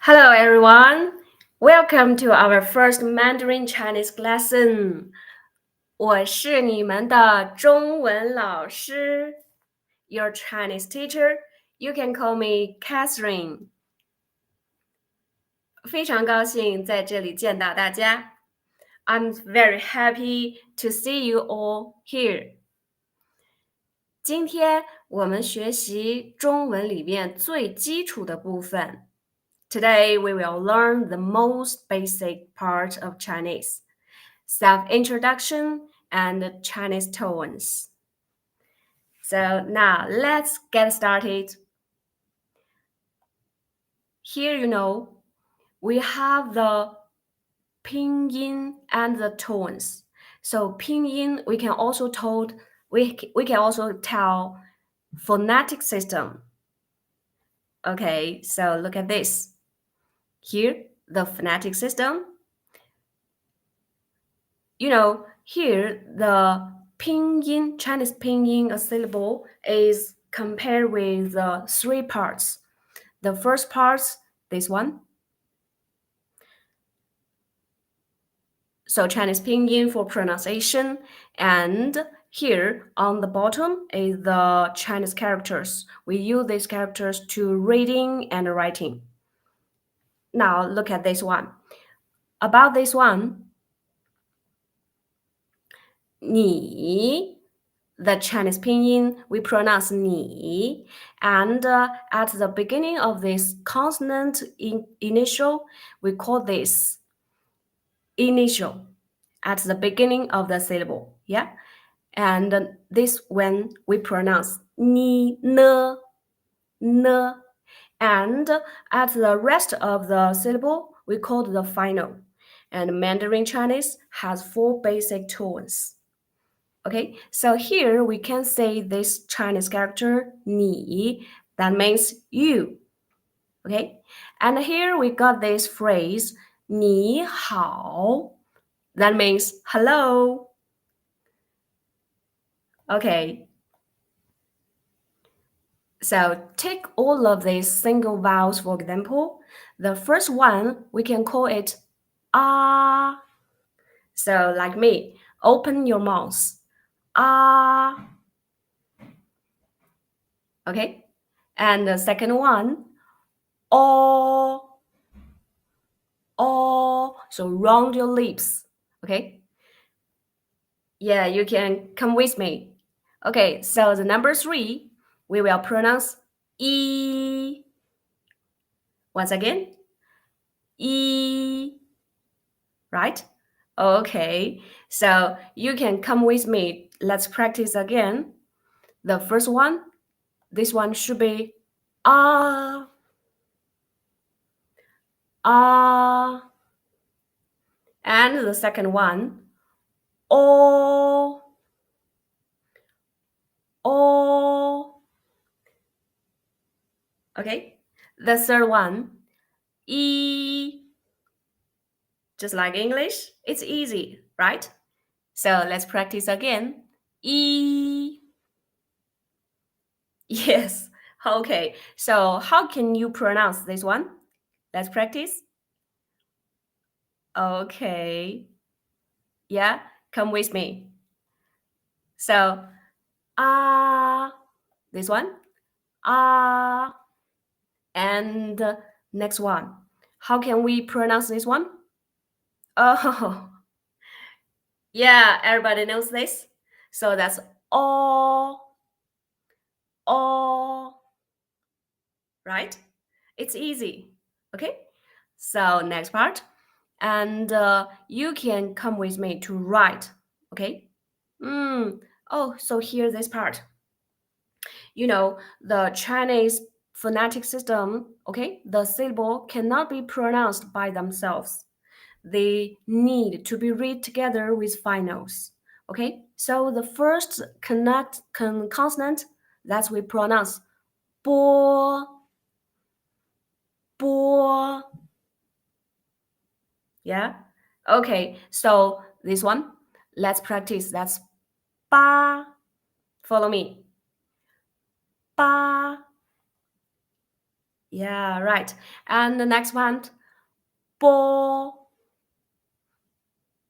Hello everyone, welcome to our first Mandarin Chinese lesson. 我是你们的中文老师 Your Chinese teacher. You can call me Catherine. 非常高兴在这里见到大家。I'm very happy to see you all here. 今天我们学习中文里面最基础的部分。Today we will learn the most basic part of Chinese, self-introduction and Chinese tones. So now let's get started. Here we have the Pinyin and the tones. So Pinyin we can also tell phonetic system. Okay, so look at this. Here, the phonetic system. Here the Pinyin, Chinese Pinyin, a syllable is compared with the three parts. The first part, this one. So Chinese Pinyin for pronunciation, and here on the bottom is the Chinese characters. We use these characters to reading and writing. Now look at this one. About this one, 你 the Chinese pinyin, we pronounce ni, and at the beginning of this consonant initial, we call this initial at the beginning of the syllable, yeah? And this when we pronounce ni, ne, ne, and at the rest of the syllable, we call the final. And Mandarin Chinese has 4 basic tones. Okay, so here we can say this Chinese character 你, that means you. Okay, and here we got this phrase 你好, that means hello. Okay, so take all of these single vowels, for example. The first one, we can call it ah. So like me, open your mouth. Ah. Okay, and the second one, oh. So round your lips. Okay, yeah, you can come with me. Okay, so the number 3, we will pronounce e. Once again, e, right? Okay, so you can come with me. Let's practice again. The first one, this one should be ah. And the second one, oh. Okay, the third one, e. Just like English, it's easy, right? So let's practice again. E. Yes, okay. So how can you pronounce this one? Let's practice. Okay. Yeah, come with me. So, this one, and next one. How can we pronounce this one? Oh, yeah, everybody knows this. So that's all, right? It's easy. Okay, so next part, and you can come with me to write. Okay. Oh, so here's this part. The Chinese phonetic system, okay, the syllable cannot be pronounced by themselves. They need to be read together with finals. Okay, so the first consonant that we pronounce 波, 波. Yeah, okay, so this one, let's practice. That's 八. Follow me. 八. Yeah, right. And the next one, bo,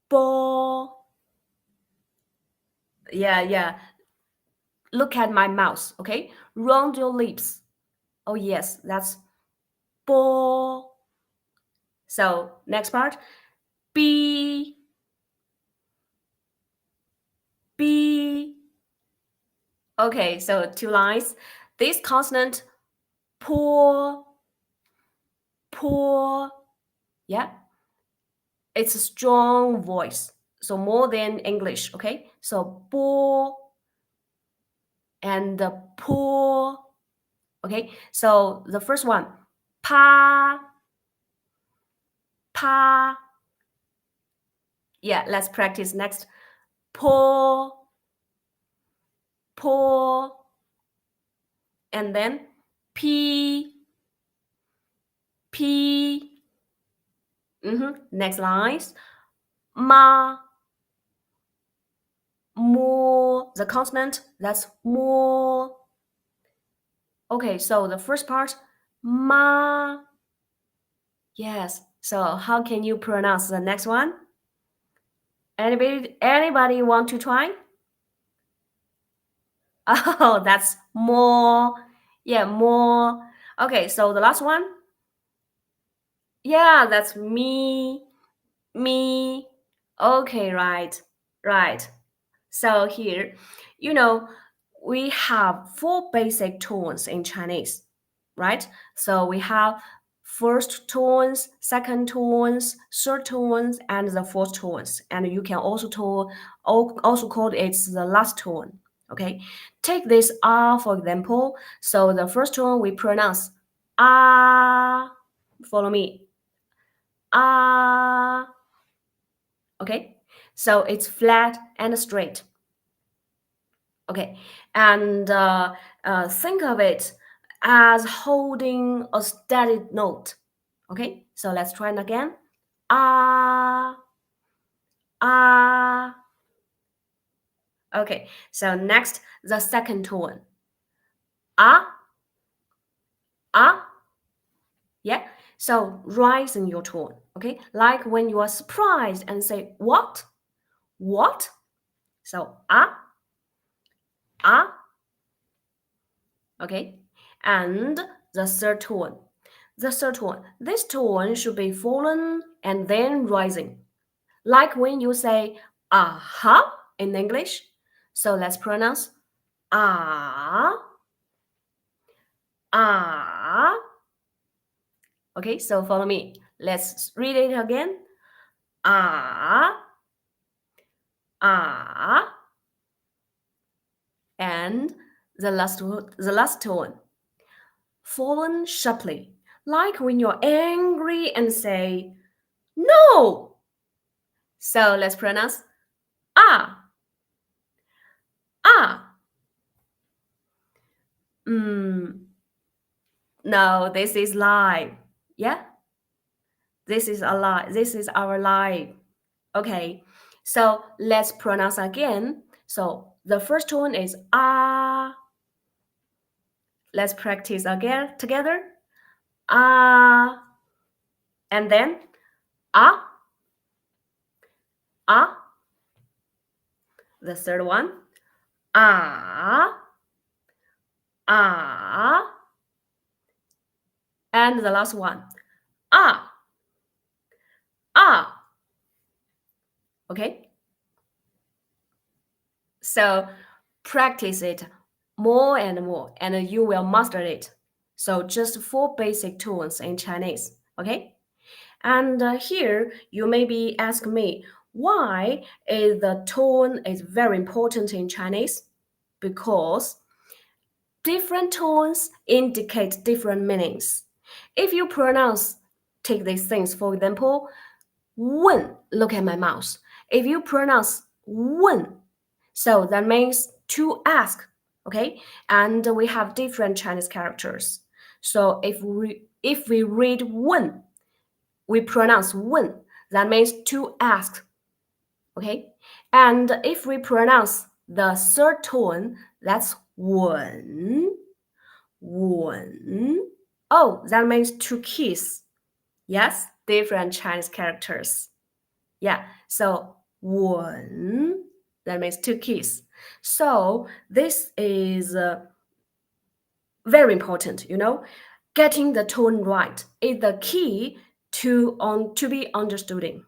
bo. Yeah, yeah. Look at my mouth, okay? Round your lips. Oh, yes, that's bo. So, next part, b, b. Okay, so two lines. This consonant, po, po. Yeah, it's a strong voice. So, more than English, okay? So, po and the po. Okay, so the first one, pa, pa. Yeah, let's practice next. Po, po, and then p, p. Next lines, ma, mo. The consonant, that's mo. Okay, so the first part, ma. Yes. So how can you pronounce the next one? Anybody want to try? Oh, that's more. Yeah, more. Okay, so the last one. Yeah, that's me. Me. Okay, right. Right. So here, you know, we have four basic tones in Chinese, right? So we have first tones, second tones, third tones, and the fourth tones. And you can also call it the last tone. Okay, take this R for example. So the first tone we pronounce ah. Follow me. Ah. Okay, so it's flat and straight. Okay, and think of it as holding a steady note. Okay, so let's try it again. Ah, ah. Okay, so next, the second tone. Ah, ah. Yeah, so rising your tone. Okay, like when you are surprised and say, what? What? So, ah, ah. Okay, and the third tone. The third tone. This tone should be fallen and then rising. Like when you say aha in English. So let's pronounce ah, ah. Okay, so follow me. Let's read it again. Ah, ah. And the last tone. Fallen sharply. Like when you're angry and say no. So let's pronounce ah, ah. No, this is lie. Yeah, this is a lie. This is our lie. Okay, so let's pronounce again. So the first tone is ah. Let's practice again together. Ah, and then ah, ah. The third one, ah, ah, and the last one, ah, ah. Okay, so practice it more and more, and you will master it. So just four basic tones in Chinese. Okay, and here you maybe ask me why is the tone is very important in Chinese? Because different tones indicate different meanings. If you pronounce, take these things for example, when, look at my mouth. If you pronounce when, so that means to ask, okay? And we have different Chinese characters. So if we read when, we pronounce when, that means to ask, okay? And if we pronounce the third tone, that's when, when. Oh, that means to kiss. Yes, different Chinese characters. Yeah, so 吻, that means to kiss. So this is very important, Getting the tone right is the key to be understood,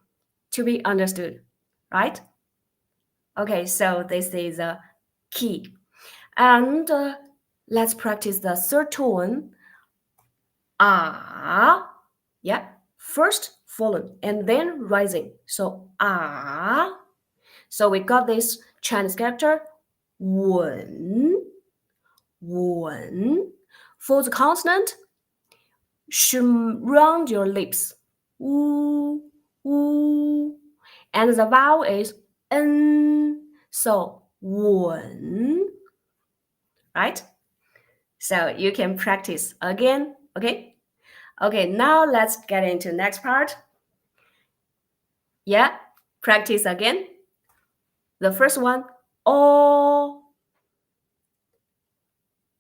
right? Okay, so this is a key. And let's practice the third tone. Ah, yeah. First fallen and then rising. So ah. So we got this Chinese character 吻, 吻. For the consonant, round your lips. Woo, woo. And the vowel is n. So 吻, right? So you can practice again, okay? Okay, now let's get into next part. Yeah, practice again. The first one, oh,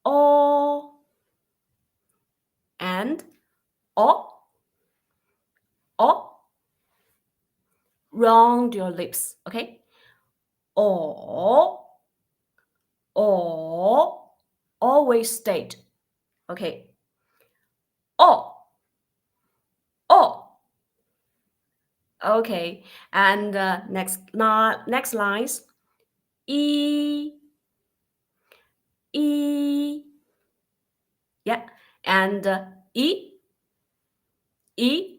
oh, and oh, oh. Round your lips, okay? Oh, oh, always state, okay? Oh, oh. Okay, and next lines, e, e, yeah, and e, e,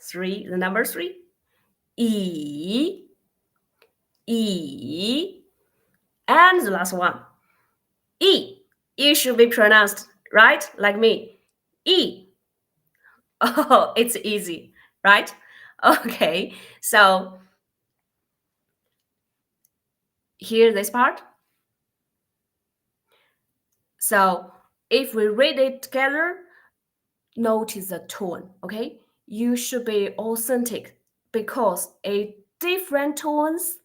three, the number three, e, e, and the last one, e. E should be pronounced right, like me, e. Oh, it's easy, right? Okay, so hear this part. So if we read it together, notice the tone, okay? You should be authentic because different tones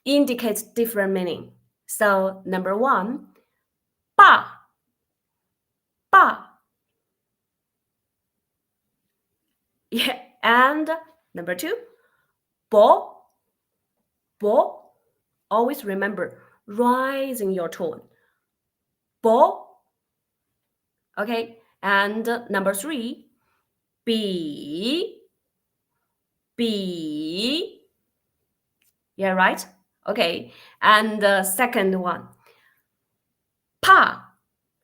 indicate different meaning. So number one, ba, ba. Yeah, and number two, bo, bo. Always remember rising your tone. Bo. Okay, and number three, B, B. Yeah, right? Okay, and the second one, pa,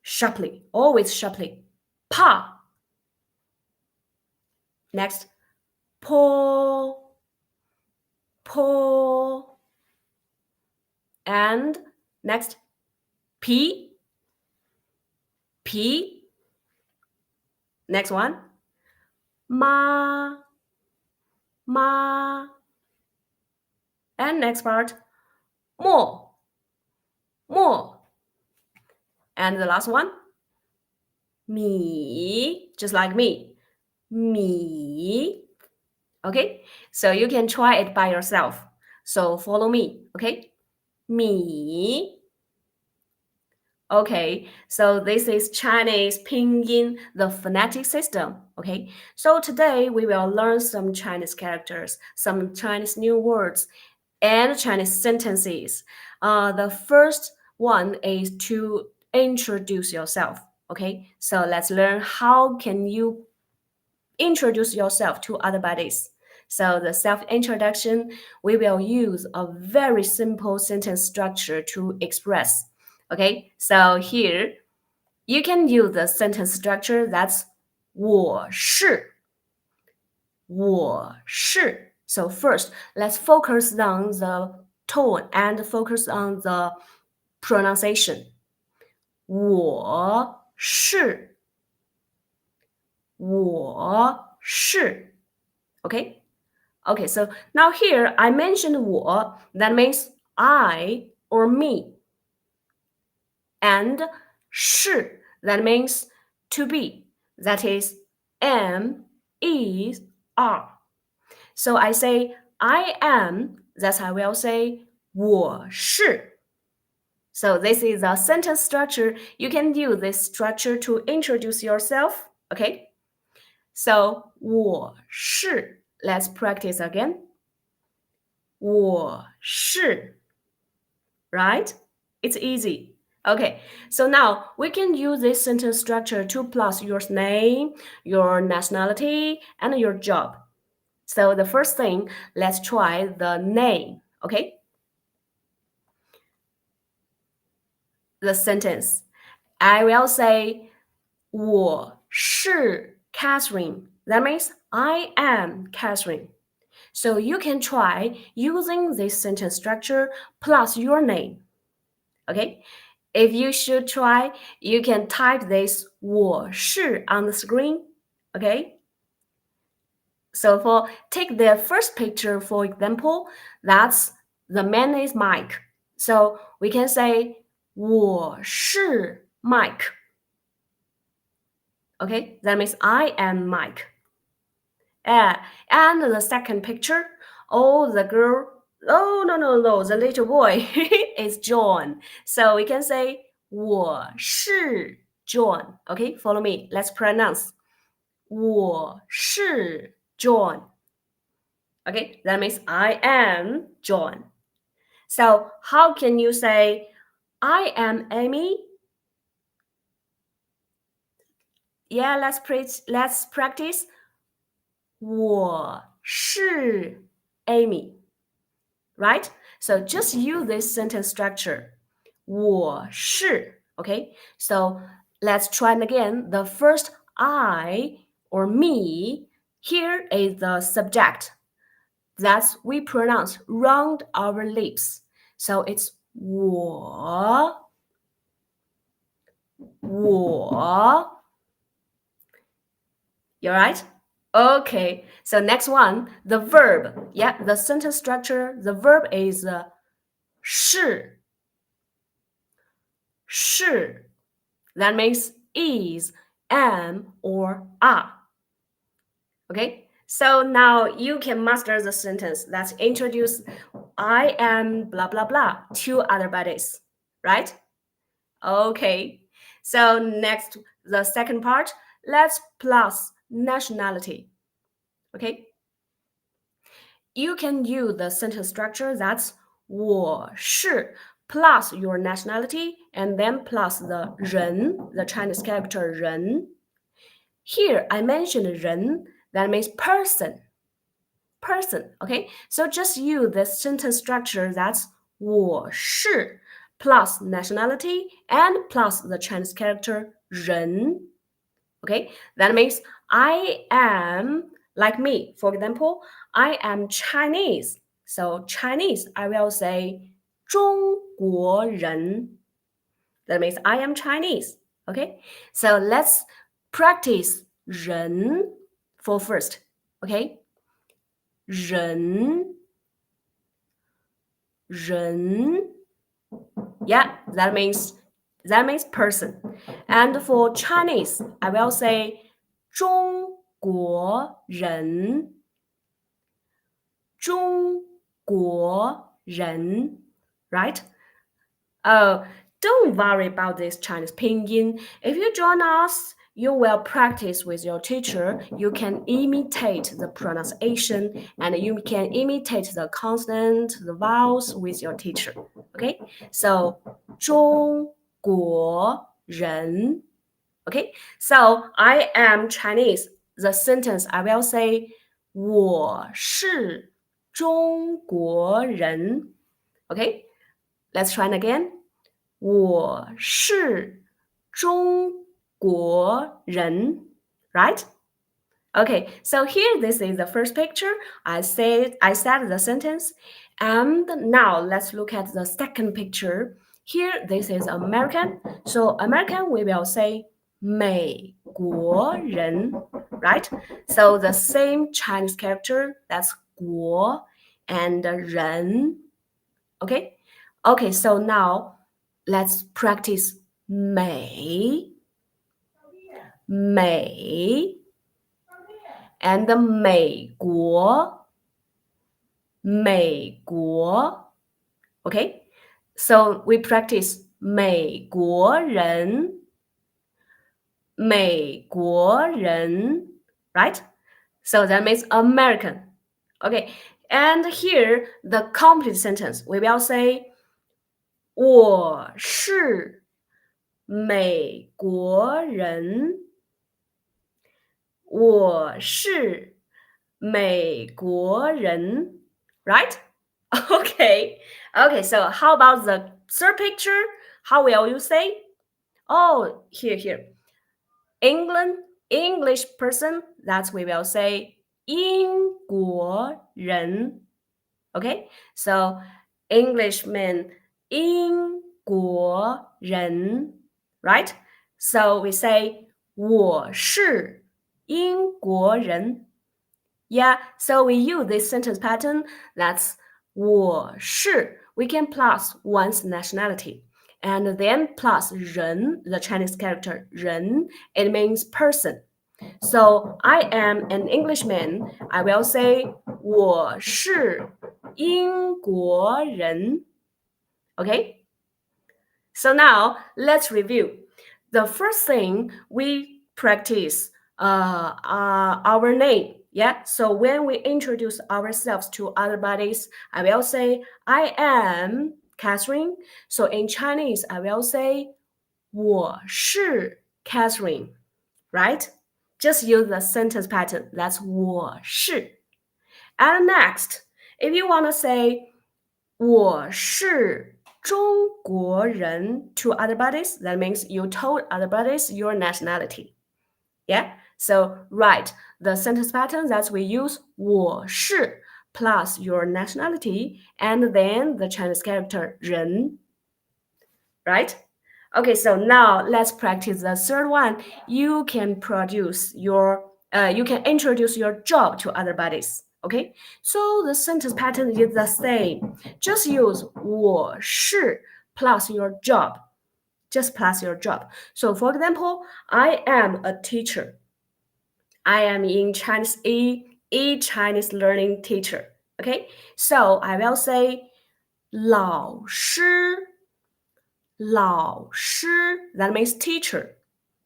sharply, always sharply, pa. Next, po, po. And next, p, p. Next one, ma, ma. And next part, mo, mo. And the last one, me, just like me, me. Okay, so you can try it by yourself. So follow me, okay? Me. Okay, so this is Chinese Pinyin, the phonetic system. Okay, so today we will learn some Chinese characters, some Chinese new words, and Chinese sentences. The first one is to introduce yourself. Okay, so let's learn how can you introduce yourself to other buddies. So the self-introduction, we will use a very simple sentence structure to express. Okay, so here you can use the sentence structure that's 我是 我是. So first, let's focus on the tone and focus on the pronunciation. 我是我是 Okay? Okay, so now here I mentioned 我, that means I or me. And 是, that means to be, that is am, is, are. So I say I am, that's how I will say 我是. So this is a sentence structure. You can use this structure to introduce yourself. Okay? So 我是 let's practice again. 我是 right? It's easy. Okay, so now we can use this sentence structure to plus your name, your nationality, and your job. So the first thing, let's try the name, okay? The sentence. I will say 我是 Catherine. That means I am Catherine. So you can try using this sentence structure plus your name. Okay? If you should try, you can type this 我是 on the screen. Okay? So take the first picture, for example, that's the man is Mike. So we can say 我是 Mike. Okay, that means I am Mike. And the second picture, the girl, no, the little boy is John. So we can say 我是 John. Okay, follow me. Let's pronounce 我是 John. Okay, that means I am John. So how can you say I am Amy? Yeah, let's practice. 我是 Amy. Right? So just use this sentence structure. 我是 Okay? So let's try it again. The first I or me here is the subject. That's we pronounce round our lips. So it's 我 You're right? Okay. So next one, the verb. Yeah, the sentence structure, the verb is 是 That means is, am, or are. Okay? So now you can master the sentence. Let's introduce I am blah blah blah to other buddies, right? Okay. So next, the second part, let's plus nationality. Okay? You can use the sentence structure that's 我是 plus your nationality and then plus the 人, the Chinese character 人. Here I mentioned 人, that means person. Okay? So just use the sentence structure that's 我是 plus nationality and plus the Chinese character 人. Okay? That means I am, like me, for example, I am Chinese. So Chinese, I will say 中国人. That means I am Chinese. Okay? So let's practice 人 for first. Okay? 人 Yeah, that means person. And for Chinese, I will say 中国人right? Don't worry about this Chinese pinyin. If you join us, you will practice with your teacher. You can imitate the pronunciation and you can imitate the consonant, the vowels with your teacher. Okay? So, 中国人. Okay? So, I am Chinese. The sentence I will say 我是中国人. Okay? Let's try it again. 我是中国人 right? Okay, so here this is the first picture. I said the sentence. And now let's look at the second picture. Here this is American. So American we will say 美国人 right? So the same Chinese character, that's 国 and 人. Okay? Okay, so now let's practice 美 and 美国 Okay? So we practice 美国人，美国人 right? So that means American. Okay, and here the complete sentence we will say 我是美国人，我是美国人 right? Okay, okay, so how about the third picture? How will you say? Oh, here. England, English person, that's we will say 英国人. Okay, so Englishman, 英国人, right? So we say 我是英国人. Yeah, so we use this sentence pattern. That's 我是. We can plus one's nationality. And then plus 人, the Chinese character 人, it means person. So I am an Englishman. I will say 我是英国人. Okay? So now let's review. The first thing we practice our name. Yeah. So when we introduce ourselves to other bodies, I will say I am Catherine. So in Chinese, I will say 我是 Catherine. Right? Just use the sentence pattern. That's 我是. And next, if you want to say 我是中国人 to other bodies, that means you told other bodies your nationality. Yeah? So write the sentence pattern that we use 我是 plus your nationality and then the Chinese character 人. Right? Okay, so now let's practice the third one. You can introduce your job to other bodies. Okay, so the sentence pattern is the same. Just use 我是 plus your job. Just plus your job. So for example, I am a teacher. I am in Chinese eChineseLearning learning teacher. Okay, so I will say 老师. 老师 that means teacher.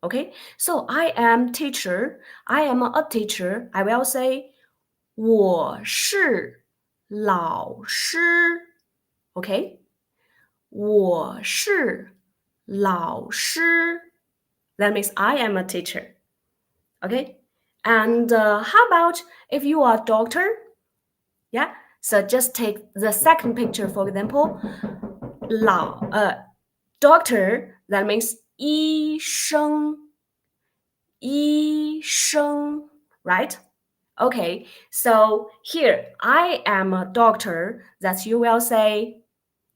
Okay, so I am teacher. I am a teacher. I will say 我是老师. Okay, 我是老师 that means I am a teacher. Okay, and how about if you are a doctor? Yeah, so just take the second picture for example. doctor, that means 医生, right? Okay, so here I am a doctor. That you will say,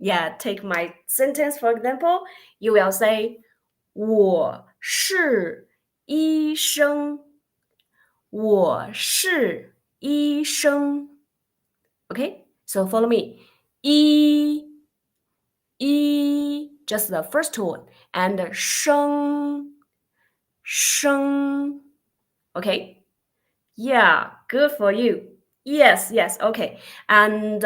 yeah, take my sentence for example. You will say 我是医生，我是医生。Okay, so follow me. just the first one, and 生 okay, yeah, good for you. Yes, okay. And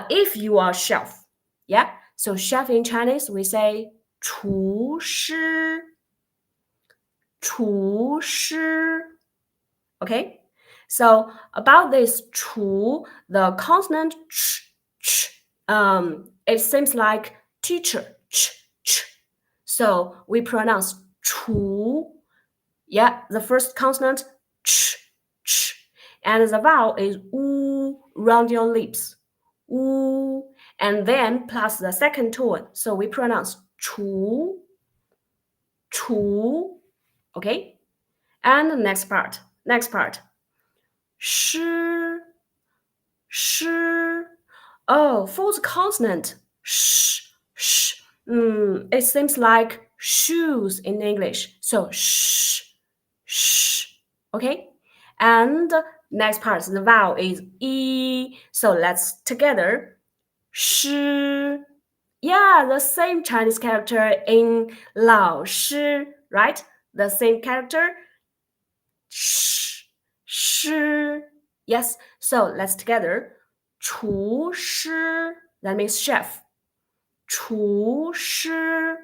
if you are chef, yeah, so chef in Chinese we say 厨师 okay. So about this 厨, the consonant it seems like teacher so we pronounce 厨. Yeah, the first consonant and the vowel is u round your lips. U, and then plus the second tone, so we pronounce 厨. Okay, and the next part. 诗 oh, for the consonant it seems like shoes in English, so okay. And next part, the vowel is e, so let's together 诗. Yeah, the same Chinese character in 老师, right? The same character 诗. Yes, so let's together 厨师, that means chef. 厨师.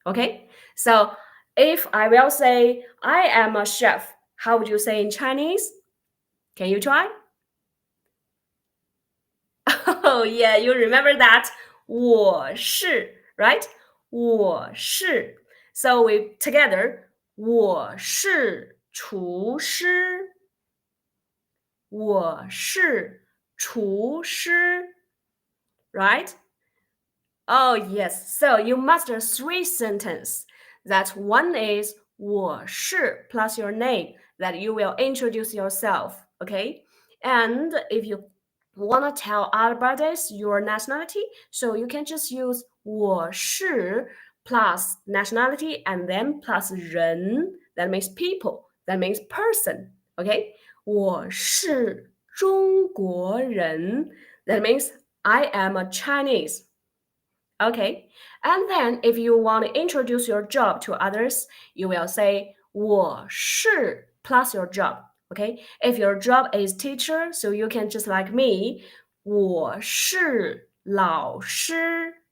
Okay, so if I will say I am a chef, how would you say in Chinese? Can you try? Oh yeah, you remember that. 我是, right? 我是. So we together. 我是厨师. 我是厨师. Right? Oh yes. So you master three sentences. That one is 我是 plus your name, that you will introduce yourself. Okay? And if you want to tell everybody your nationality, so you can just use 我是 plus nationality and then plus 人, that means people, that means person. Okay? 我是中国人, that means I am a Chinese. Okay, and then if you want to introduce your job to others, you will say 我是 plus your job. Okay, if your job is teacher, so you can just like me, 我是老师,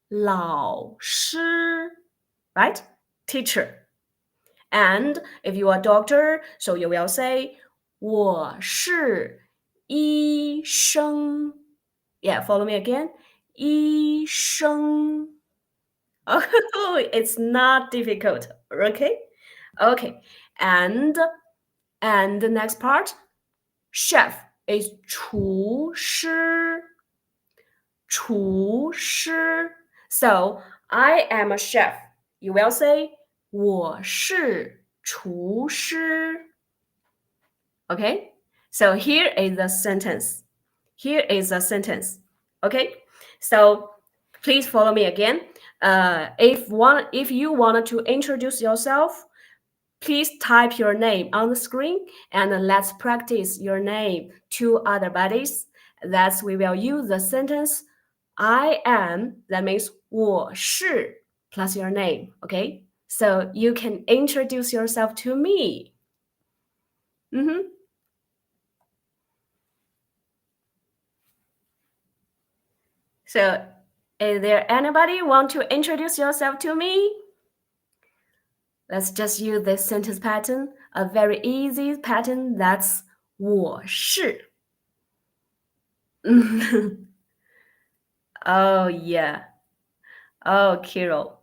老师, right? Teacher. And if you are a doctor, so you will say 我是医生. Yeah, follow me again. 医生. Oh, it's not difficult, okay? Okay, and the next part, chef is 厨师. 厨师. So I am a chef. You will say 我是厨师. Okay? So here is the sentence. Here is a sentence. Okay? So please follow me again. If you wanted to introduce yourself, please type your name on the screen and let's practice your name to other buddies. Thus, we will use the sentence I am, that means 我是 plus your name. Okay? So you can introduce yourself to me. So, is there anybody want to introduce yourself to me? Let's just use this sentence pattern, a very easy pattern. That's 我是. Oh yeah. Oh, Kiro.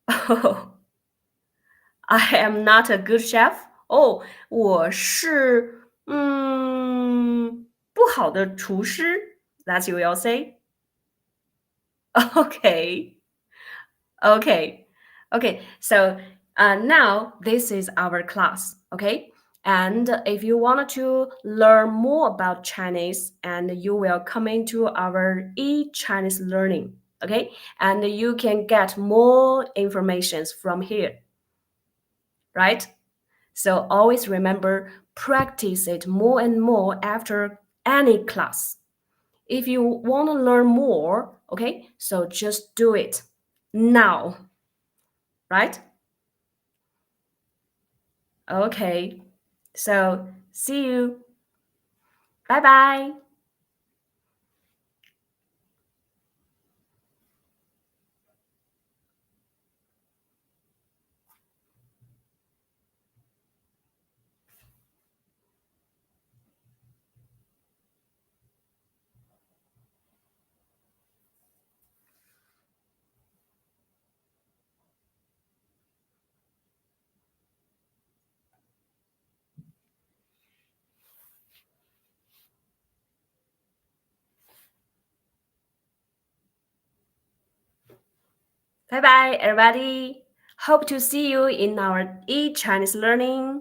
Oh, I am not a good chef. Oh, 我是不好的厨师. That's what you'll say. Okay. Okay. Okay. So now this is our class. Okay. And if you wanted to learn more about Chinese, and you will come into our eChinese learning. Okay. And you can get more informations from here. Right? So always remember, practice it more and more after any class. If you want to learn more, okay, so just do it now. Right? Okay. So see you. Bye bye. 拜拜, everybody. Hope to see you in our eChinese learning.